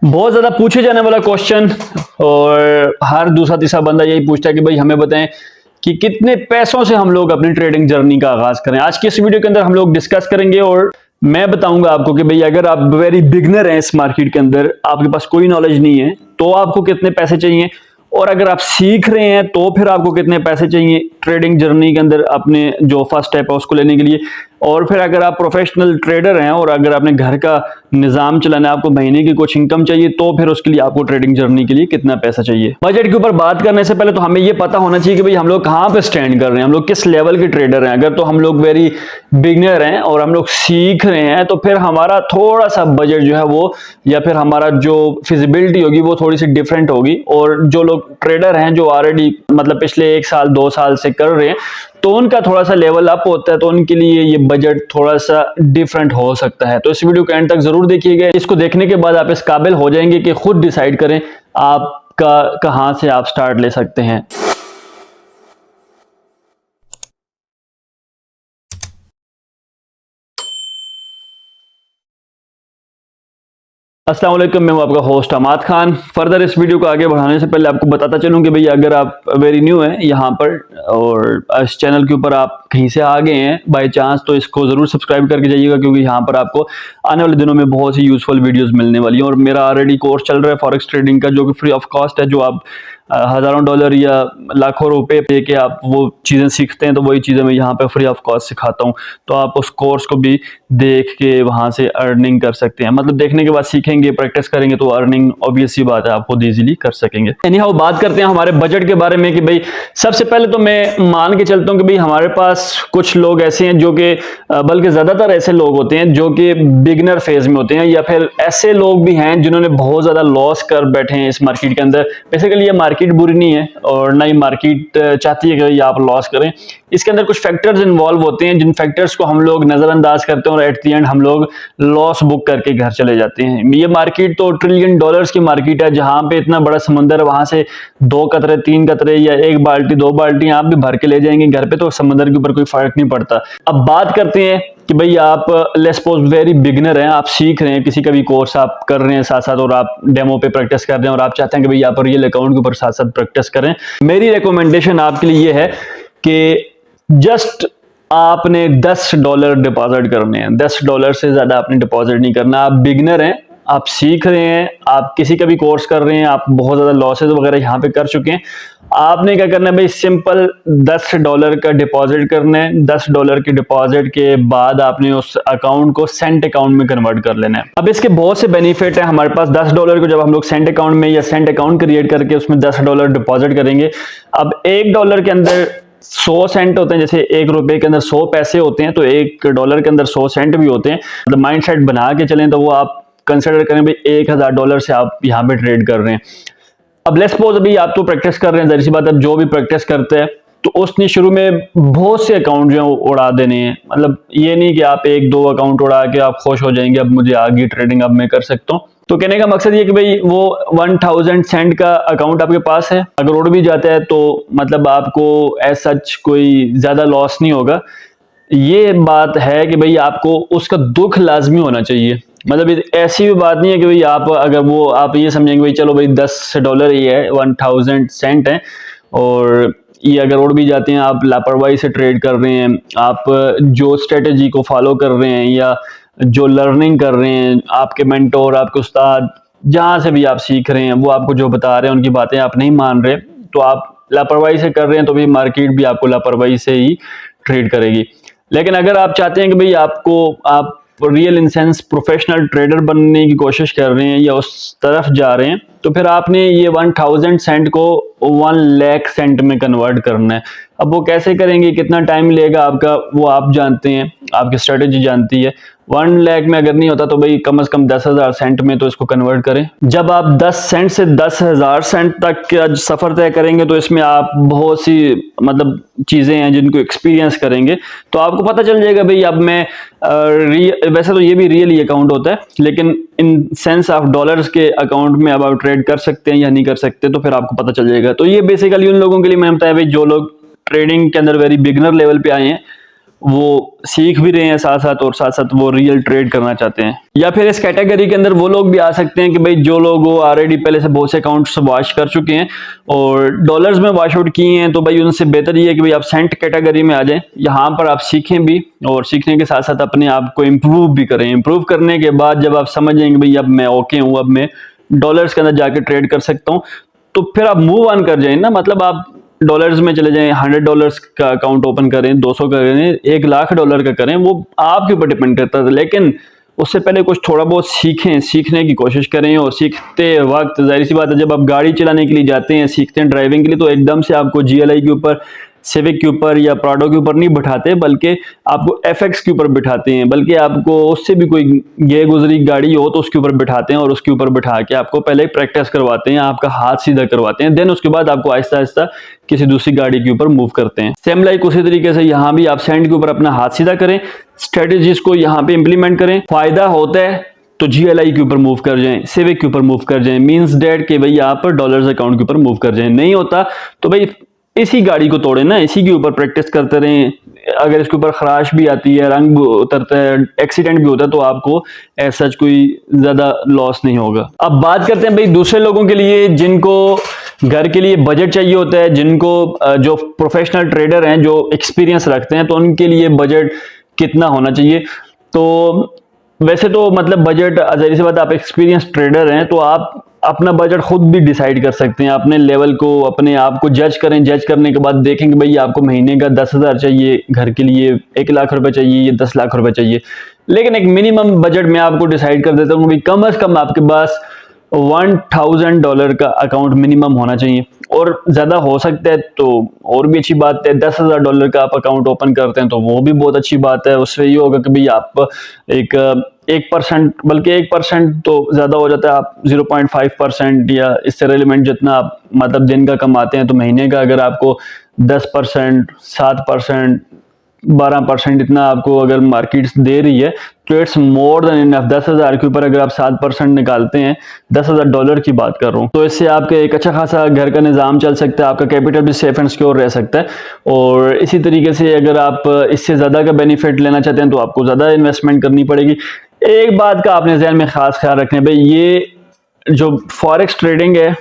बहुत ज़्यादा पूछे जाने वाला क्वेश्चन और हर दूसरा तीसरा बंदा यही पूछता है कि भाई हमें बताएं कि कितने पैसों से हम लोग अपनी ट्रेडिंग जर्नी का आगाज करें। आज की इस वीडियो के अंदर हम लोग डिस्कस करेंगे और मैं बताऊंगा आपको कि भाई अगर आप वेरी बिगनर हैं इस मार्केट के अंदर, आपके पास कोई नॉलेज नहीं है, तो आपको कितने पैसे चाहिए, और अगर आप सीख रहे हैं तो फिर आपको कितने पैसे चाहिए ट्रेडिंग जर्नी के अंदर अपने जो फर्स्ट स्टेप है उसको लेने के लिए। और फिर अगर आप प्रोफेशनल ट्रेडर हैं और अगर आपने घर का निज़ाम चलाना है, आपको महीने की कुछ इनकम चाहिए, तो फिर उसके लिए आपको ट्रेडिंग जर्नी के लिए कितना पैसा चाहिए। बजट के ऊपर बात करने से पहले तो हमें ये पता होना चाहिए कि भाई हम लोग कहाँ पे स्टैंड कर रहे हैं, हम लोग किस लेवल के ट्रेडर हैं। अगर तो हम लोग वेरी बिगनर हैं और हम लोग सीख रहे हैं, तो फिर हमारा थोड़ा सा बजट जो है वो, या फिर हमारा जो फिजिबिलिटी होगी वो थोड़ी सी डिफरेंट होगी। और जो लोग ट्रेडर हैं जो ऑलरेडी मतलब पिछले 1 साल 2 साल से कर रहे हैं, तो उनका थोड़ा सा लेवल अप होता है, तो उनके लिए ये बजट थोड़ा सा डिफरेंट हो सकता है। तो इस वीडियो के एंड तक जरूर देखिएगा। इसको देखने के बाद आप इस काबिल हो जाएंगे कि खुद डिसाइड करें आपका कहां से आप स्टार्ट ले सकते हैं। अस्सलाम वालेकुम, मैं हूं आपका होस्ट अमाद खान। फर्दर इस वीडियो को आगे बढ़ाने से पहले आपको बताता चलूं कि भाई अगर आप वेरी न्यू हैं यहाँ पर और इस चैनल के ऊपर आप कहीं से आ गए हैं बाय चांस, तो इसको ज़रूर सब्सक्राइब करके जाइएगा, क्योंकि यहाँ पर आपको आने वाले दिनों में बहुत सी यूज़फुल वीडियोस मिलने वाली हैं। और मेरा ऑलरेडी कोर्स चल रहा है फॉरेक्स ट्रेडिंग का, जो कि फ्री ऑफ कॉस्ट है। जो आप हज़ारों डॉलर या लाखों रुपए पे के आप वो चीज़ें सीखते हैं, तो वही चीज़ें मैं यहाँ पे फ्री ऑफ कॉस्ट सिखाता हूँ। तो आप उस कोर्स को भी देख के वहाँ से अर्निंग कर सकते हैं। मतलब देखने के बाद सीखेंगे, प्रैक्टिस करेंगे, तो अर्निंग ऑब्वियस सी बात है आप खुद ईजिली कर सकेंगे। एनीहाउ बात करते हैं हमारे बजट के बारे में कि भाई सबसे पहले तो मैं मान के चलता हूँ कि भाई हमारे पास कुछ लोग ऐसे हैं जो कि बल्कि ज़्यादातर ऐसे लोग होते हैं जो कि बिगनर फेज में होते हैं, या फिर ऐसे लोग भी हैं जिन्होंने बहुत ज़्यादा लॉस कर बैठे हैं इस मार्केट के अंदर। बेसिकली ये मार्केट बुरी नहीं है और ना ही मार्केट चाहती है कि आप लॉस करें। इसके अंदर कुछ फैक्टर्स इन्वॉल्व होते हैं, जिन फैक्टर्स को हम लोग नजरअंदाज करते हैं और एट द एंड हम लोग लॉस बुक करके घर चले जाते हैं। ये मार्केट तो ट्रिलियन डॉलर्स की मार्केट है, जहां पे इतना बड़ा समंदर है, वहां से 2 कतरे 3 कतरे या 1 बाल्टी 2 बाल्टी आप भी भर के ले जाएंगे घर पे, तो समंदर के ऊपर कोई फर्क नहीं पड़ता। अब बात करते हैं कि भाई आप लेट्स सपोज वेरी बिगनर हैं, आप सीख रहे हैं, किसी का भी कोर्स आप कर रहे हैं साथ साथ, और आप डेमो पे प्रैक्टिस कर रहे हैं और आप चाहते हैं कि भाई आप रियल अकाउंट के ऊपर साथ साथ प्रैक्टिस करें। मेरी रिकमेंडेशन आपके लिए ये है कि जस्ट आपने $10 डिपॉजिट करने हैं। $10 से ज्यादा आपने डिपॉजिट नहीं करना। आप बिगनर हैं, आप सीख रहे हैं, आप किसी का भी कोर्स कर रहे हैं, आप बहुत ज्यादा लॉसेस वगैरह यहाँ पे कर चुके हैं। आपने क्या करना है भाई, सिंपल $10 का डिपॉजिट करना है। $10 के डिपॉजिट के बाद आपने उस अकाउंट को सेंट अकाउंट में कन्वर्ट कर लेना है। अब इसके बहुत से बेनिफिट है हमारे पास। $10 को जब हम लोग सेंट अकाउंट में या सेंट अकाउंट क्रिएट करके उसमें $10 डिपॉजिट करेंगे, अब $1 के अंदर 100 सेंट होते हैं। जैसे $1 के अंदर 100 पैसे होते हैं, तो $1 के अंदर 100 सेंट भी होते हैं। मतलब माइंड सेट बना के चलें तो वो आप कंसिडर करें भाई $1000 से आप यहाँ पे ट्रेड कर रहे हैं। अब लेट्स सपोज अभी आप तो प्रैक्टिस कर रहे हैं, जाहिर सी बात है, अब जो भी प्रैक्टिस करते हैं तो उसने शुरू में बहुत से अकाउंट जो है उड़ा देने हैं। मतलब ये नहीं कि आप 1-2 अकाउंट उड़ा के आप खुश हो जाएंगे, अब मुझे आगे ट्रेडिंग अब मैं कर सकता हूँ। तो कहने का मकसद ये कि भाई वो 1000 सेंट का अकाउंट आपके पास है, अगर उड़ भी जाता है तो मतलब आपको एज सच कोई ज्यादा लॉस नहीं होगा। ये बात है कि भाई आपको उसका दुख लाजमी होना चाहिए। मतलब ऐसी भी बात नहीं है कि भाई आप अगर वो आप ये समझेंगे भाई चलो भाई $10 ही है, 1000 सेंट है, और ये अगर उड़ भी जाते हैं, आप लापरवाही से ट्रेड कर रहे हैं, आप जो स्ट्रेटेजी को फॉलो कर रहे हैं या जो लर्निंग कर रहे हैं, आपके मेंटोर, आपके उस्ताद, जहाँ से भी आप सीख रहे हैं, वो आपको जो बता रहे हैं उनकी बातें आप नहीं मान रहे, तो आप लापरवाही से कर रहे हैं, तो भी मार्केट भी आपको लापरवाही से ही ट्रेड करेगी। लेकिन अगर आप चाहते हैं कि भाई आप real in sense professional trader बनने की कोशिश कर रहे हैं या उस तरफ जा रहे हैं, तो फिर आपने ये 1000 सेंट को 1 लाख सेंट में कन्वर्ट करना है। अब वो कैसे करेंगे, कितना टाइम लेगा आपका, वो आप जानते हैं, आपकी स्ट्रेटेजी जानती है। 1 लाख में अगर नहीं होता तो भाई कम से कम 10,000 सेंट में तो इसको कन्वर्ट करें। जब आप 10 सेंट से 10,000 सेंट तक का सफर तय करेंगे, तो इसमें आप बहुत सी मतलब चीजें हैं जिनको एक्सपीरियंस करेंगे, तो आपको पता चल जाएगा भाई अब मैं वैसे तो ये भी रियल ही अकाउंट होता है, लेकिन इन सेंस ऑफ डॉलर्स के अकाउंट में अब आप ट्रेड कर सकते हैं या नहीं कर सकते, तो फिर आपको पता चल जाएगा। तो ये बेसिकली उन लोगों के लिए मैंने बताया भाई जो लोग ट्रेडिंग के अंदर वेरी बिगनर लेवल पे आए हैं, वो सीख भी रहे हैं साथ साथ, और साथ साथ वो रियल ट्रेड करना चाहते हैं। या फिर इस कैटेगरी के अंदर वो लोग भी आ सकते हैं कि भाई जो लोग वो ऑलरेडी पहले से बहुत से अकाउंट्स वॉश कर चुके हैं और डॉलर्स में वॉश आउट किए हैं, तो भाई उनसे बेहतर ये है कि भाई आप सेंट कैटेगरी में आ जाएं। यहाँ पर आप सीखें भी और सीखने के साथ साथ अपने आप को इम्प्रूव भी करें। इम्प्रूव करने के बाद जब आप समझ जाएंगे भाई अब मैं ओके हूँ, अब मैं डॉलर्स के अंदर जाके ट्रेड कर सकता हूँ, तो फिर आप मूव ऑन कर जाए ना। मतलब आप डॉलर्स में चले जाएं, $100 का अकाउंट ओपन करें, 200 का करें, $1,00,000 का करें, वो आपके ऊपर डिपेंड करता था। लेकिन उससे पहले कुछ थोड़ा बहुत सीखें, सीखने की कोशिश करें। और सीखते वक्त जाहिर सी बात है जब आप गाड़ी चलाने के लिए जाते हैं, सीखते हैं ड्राइविंग के लिए, तो एकदम से आपको GLI के ऊपर, सिविक के ऊपर या प्राडो के ऊपर नहीं बिठाते, बल्कि आपको FX के ऊपर बिठाते हैं। बल्कि आपको उससे भी कोई गे गुजरी गाड़ी हो तो उसके ऊपर बिठाते हैं और उसके ऊपर बिठा के आपको पहले प्रैक्टिस करवाते हैं, आपका हाथ सीधा करवाते हैं, देन उसके बाद आपको आहिस्ता आहिस्ता किसी दूसरी गाड़ी के ऊपर मूव करते हैं। सेम लाइक उसी तरीके से यहाँ भी आप सेंड के ऊपर अपना हाथ सीधा करें, स्ट्रेटेजीज को यहाँ पे इंप्लीमेंट करें। फायदा होता है तो GLI के ऊपर मूव कर जाएं, सिविक के ऊपर मूव कर जाएं, मींस डेट के भाई आप डॉलर्स अकाउंट के ऊपर मूव कर जाएं। नहीं होता तो भाई इसी गाड़ी को तोड़े ना, इसी के ऊपर प्रैक्टिस करते रहें। अगर इसके ऊपर खराश भी आती है, रंग भी उतरता है, एक्सीडेंट भी होता है, तो आपको ऐसा कोई ज्यादा लॉस नहीं होगा। अब बात करते हैं भाई दूसरे लोगों के लिए जिनको घर के लिए बजट चाहिए होता है, जिनको जो प्रोफेशनल ट्रेडर हैं, जो एक्सपीरियंस रखते हैं, तो उनके लिए बजट कितना होना चाहिए। तो वैसे तो मतलब बजट, जाहिर सी बात आप एक्सपीरियंस ट्रेडर हैं तो आप अपना बजट खुद भी डिसाइड कर सकते हैं। अपने लेवल को, अपने आप को जज करें, जज करने के बाद देखेंगे भाई आपको महीने का 10,000 चाहिए घर के लिए, 1,00,000 रुपए चाहिए, ये 10,00,000 रुपए चाहिए। लेकिन एक मिनिमम बजट मैं आपको डिसाइड कर देता हूँ भाई कम से कम आपके पास $1,000 का अकाउंट मिनिमम होना चाहिए, और ज्यादा हो सकता है तो और भी अच्छी बात है। $10,000 का आप अकाउंट ओपन करते हैं तो वो भी बहुत अच्छी बात है। उससे ये होगा कि भाई आप एक 1%, बल्कि 1% तो ज्यादा हो जाता है, आप 0.5% या इससे रिलेवेंट जितना आप मतलब दिन का कमाते हैं, तो महीने का अगर आपको 10%, 7%, 12% इतना आपको अगर मार्केट दे रही है तो इट्स मोर देन इनफ। 10,000 के ऊपर अगर आप 7% निकालते हैं, $10,000 की बात कर रहा हूँ, तो इससे आपके एक अच्छा खासा घर का निज़ाम चल सकता है, आपका कैपिटल भी सेफ एंड सिक्योर रह सकता है। और इसी तरीके से अगर आप इससे ज़्यादा का बेनिफिट लेना चाहते हैं तो आपको ज़्यादा इन्वेस्टमेंट करनी पड़ेगी। एक बात का आपने ज़हन में खास ख्याल रखना है भाई, ये जो फॉरेक्स ट्रेडिंग है,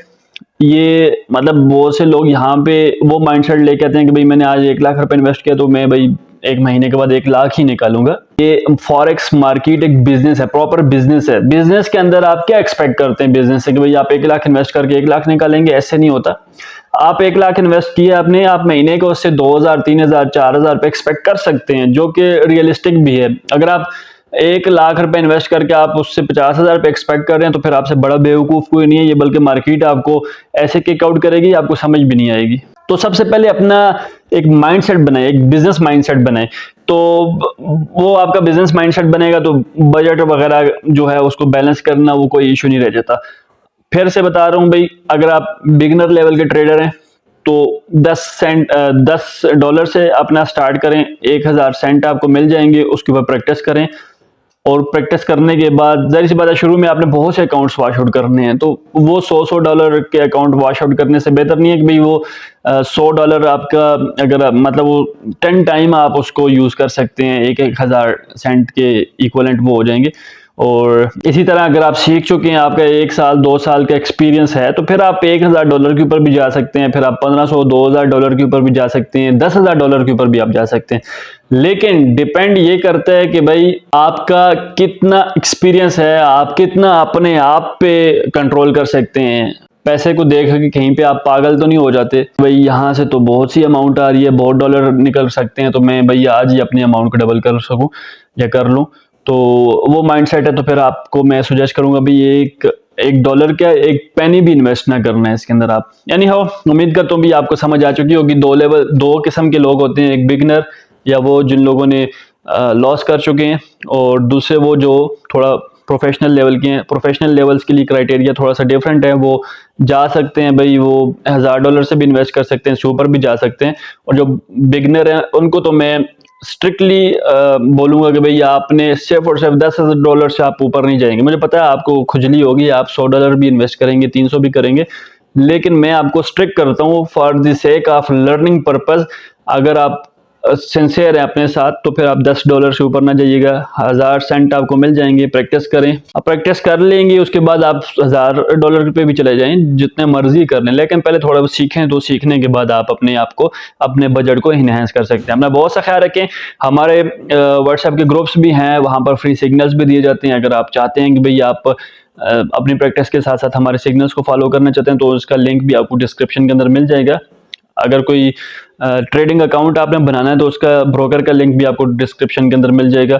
ये मतलब बहुत से लोग यहाँ पे वो माइंडसेट लेके आते हैं कि भाई मैंने आज 1,00,000 रुपए इन्वेस्ट किया तो मैं भाई एक महीने के बाद 1,00,000 ही निकालूंगा। ये फॉरेक्स मार्केट एक बिजनेस है, प्रॉपर बिजनेस है। बिजनेस के अंदर आप क्या एक्सपेक्ट करते हैं बिजनेस से कि भाई आप 1,00,000 इन्वेस्ट करके 1,00,000 निकालेंगे? ऐसे नहीं होता। आप 1,00,000 इन्वेस्ट किया आपने, आप महीने को उससे 2,000, 3,000, 4,000 रुपए एक्सपेक्ट कर सकते हैं, जो कि रियलिस्टिक भी है। अगर आप 1,00,000 रुपए इन्वेस्ट करके आप उससे 50,000 रुपए एक्सपेक्ट कर रहे हैं तो फिर आपसे बड़ा बेवकूफ कोई नहीं है ये, बल्कि मार्केट आपको ऐसे किक आउट करेगी, आपको समझ भी नहीं आएगी। तो सबसे पहले अपना एक माइंडसेट बनाए, एक बिजनेस माइंडसेट बनाए। तो वो आपका बिजनेस माइंडसेट बनेगा तो बजट वगैरह जो है उसको बैलेंस करना वो कोई इशू नहीं रह जाता। फिर से बता रहा हूँ भाई, अगर आप बिगिनर लेवल के ट्रेडर हैं तो $10 से अपना स्टार्ट करें, 1,000 सेंट आपको मिल जाएंगे, उसके ऊपर प्रैक्टिस करें। और प्रैक्टिस करने के बाद जाहिर सी बात है शुरू में आपने बहुत से अकाउंट्स वॉश आउट करने हैं, तो वो $100 के अकाउंट वॉश आउट करने से बेहतर नहीं है कि भाई वो $100 आपका अगर मतलब वो 10 टाइम आप उसको यूज कर सकते हैं, 1,000 सेंट के इक्वलेंट वो हो जाएंगे। और इसी तरह अगर आप सीख चुके हैं, आपका 1 साल 2 साल का एक्सपीरियंस है, तो फिर आप $1,000 के ऊपर भी जा सकते हैं, फिर आप 1,500 $2,000 के ऊपर भी जा सकते हैं, $10,000 के ऊपर भी आप जा सकते हैं। लेकिन डिपेंड ये करता है कि भाई आपका कितना एक्सपीरियंस है, आप कितना अपने आप पे कंट्रोल कर सकते हैं। पैसे को देख के कहीं पे आप पागल तो नहीं हो जाते भाई, यहाँ से तो बहुत सी अमाउंट आ रही है, बहुत डॉलर निकल सकते हैं, तो मैं भाई आज ही अपने अमाउंट को डबल कर सकूं या कर लूं। तो वो माइंडसेट है तो फिर आपको मैं सुजेस्ट करूंगा भाई एक डॉलर क्या, एक पेनी भी इन्वेस्ट ना करना है इसके अंदर आप। यानी हो उम्मीद करता हूँ भी आपको समझ आ चुकी होगी। दो किस्म के लोग होते हैं, एक बिगनर या वो जिन लोगों ने लॉस कर चुके हैं, और दूसरे वो जो थोड़ा प्रोफेशनल लेवल के हैं। प्रोफेशनल लेवल्स के लिए क्राइटेरिया थोड़ा सा डिफरेंट है, वो जा सकते हैं भाई, वो $1,000 से भी इन्वेस्ट कर सकते हैं, इससे ऊपर भी जा सकते हैं। और जो बिगनर हैं उनको तो मैं स्ट्रिक्टली बोलूंगा कि भाई आपने सिर्फ और सिर्फ $10,000 से आप ऊपर नहीं जाएंगे। मुझे पता है आपको खुजली होगी, आप $100 भी इन्वेस्ट करेंगे, 300 भी करेंगे, लेकिन मैं आपको स्ट्रिक्ट करता हूँ for the sake of learning purpose. अगर आप सिंसियर है अपने साथ तो फिर आप $10 से ऊपर ना जाइएगा, 1000 सेंट आपको मिल जाएंगे। प्रैक्टिस करें, आप प्रैक्टिस कर लेंगे उसके बाद आप $1000 पे भी चले जाएं, जितने मर्जी कर लें, लेकिन पहले थोड़ा बहुत सीखें, तो सीखने के बाद आप अपने आप को, अपने बजट को इन्हेंस कर सकते हैं। अपना बहुत सा ख्याल रखें। हमारे व्हाट्सएप के ग्रुप्स भी हैं, वहाँ पर फ्री सिग्नल्स भी दिए जाते हैं। अगर आप चाहते हैं कि भाई आप अपनी प्रैक्टिस के साथ साथ हमारे सिग्नल्स को फॉलो करना चाहते हैं, तो उसका लिंक भी आपको डिस्क्रिप्शन के अंदर मिल जाएगा। अगर कोई ट्रेडिंग अकाउंट आपने बनाना है तो उसका ब्रोकर का लिंक भी आपको डिस्क्रिप्शन के अंदर मिल जाएगा।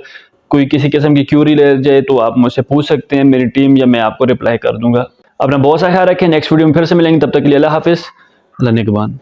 कोई किसी किस्म की क्यूरी ले जाए तो आप मुझसे पूछ सकते हैं, मेरी टीम या मैं आपको रिप्लाई कर दूंगा। अपना बहुत सा ख्याल रखें। नेक्स्ट वीडियो में फिर से मिलेंगे, तब तक के लिए अल्लाह हाफिज़, अल्लाह निगहबान।